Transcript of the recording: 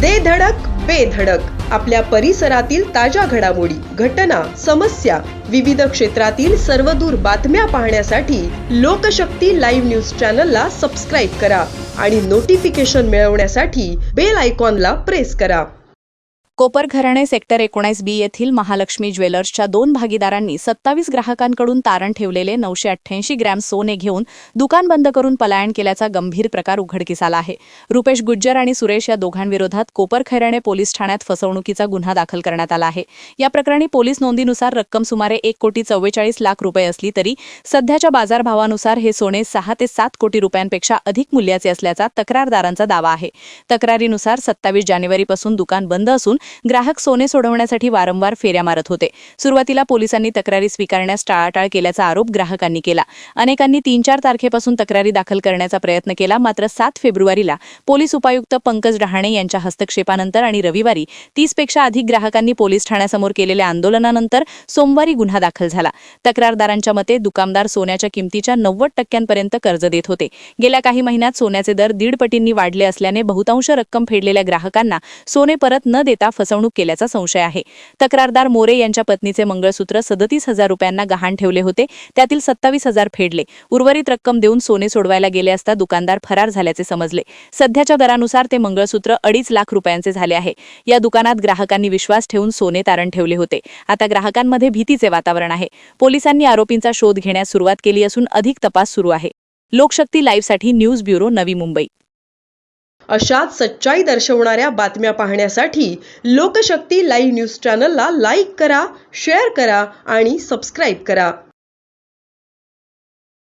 दे धडक बेधडक आपल्या परिसरातील ताज्या घडामोडी, घटना, समस्या, विविध क्षेत्रातील सर्वदूर बातम्या पाहण्यासाठी लोकशक्ती लाईव्ह न्यूज चॅनलला सबस्क्राईब करा आणि नोटिफिकेशन मिळवण्यासाठी बेल आयकॉनला प्रेस करा. कोपर घराणे सेक्टर 19B येथील महालक्ष्मी ज्वेलर्सच्या 2 भागीदारांनी 27 ग्राहकांकडून तारण ठेवलेले 988 ग्रॅम सोने घेऊन दुकान बंद करून पलायन केल्याचा गंभीर प्रकार उघडकीस आला आहे. रुपेश गुज्जर आणि सुरेश या दोघांविरोधात कोपर खैराणे पोलीस ठाण्यात फसवणुकीचा गुन्हा दाखल करण्यात आला आहे. या प्रकरणी पोलीस नोंदीनुसार रक्कम सुमारे 1,44,00,00,000 रुपये असली तरी सध्याच्या बाजारभावानुसार हे सोने 6 ते 7 कोटी रुपयांपेक्षा अधिक मूल्याचे असल्याचा तक्रारदारांचा दावा आहे. तक्रारीनुसार 27 जानेवारीपासून दुकान बंद असून ग्राहक सोने सोडवण्यासाठी वारंवार फेऱ्या मारत होते. सुरुवातीला पोलिसांनी तक्रारी स्वीकारण्यास टाळाटाळ केल्याचा आरोप ग्राहकांनी केला. अनेकांनी 3-4 तारखेपासून तक्रारी दाखल करण्याचा प्रयत्न केला, मात्र 7 फेब्रुवारीला पोलीस उपायुक्त पंकज डहाणे यांच्या हस्तक्षेपानंतर आणि रविवारी 30 पेक्षा अधिक ग्राहकांनी पोलीस ठाण्यासमोर केलेल्या आंदोलनानंतर सोमवारी गुन्हा दाखल झाला. तक्रारदारांच्या मते दुकानदार सोन्याच्या किमतीच्या 90% कर्ज देत होते. गेल्या काही महिन्यात सोन्याचे दर 1.5 पटींनी वाढले असल्याने बहुतांश रक्कम फेडलेल्या ग्राहकांना सोने परत न देता फसवणूक केल्याचा संशय आहे. तक्रारदार मोरे यांच्या पत्नीचे मंगळसूत्र 37,000 रुपयांना गहाण ठेवले होते. त्यातील 27,000 फेडले. उर्वरित रक्कम देऊन सोने सोडवायला गेले असता दुकानदार फरार झाल्याचे समजले. सध्याच्या दरानुसार ते मंगळसूत्र 2.5 लाख रुपयांचे झाले आहे. या दुकानात ग्राहकांनी विश्वास ठेवून सोने तारण ठेवले होते. आता ग्राहकांमध्ये भीतीचे वातावरण आहे. पोलिसांनी आरोपींचा शोध घेण्यास सुरुवात केली असून अधिक तपास सुरू आहे. लोकशक्ती लाईव्हसाठी न्यूज ब्युरो, नवी मुंबई. अशाच सच्चाई दर्शवणाऱ्या बातम्या पाहण्यासाठी लोकशक्ती लाईव्ह न्यूज चॅनलला लाईक करा, शेअर करा आणि सबस्क्राईब करा.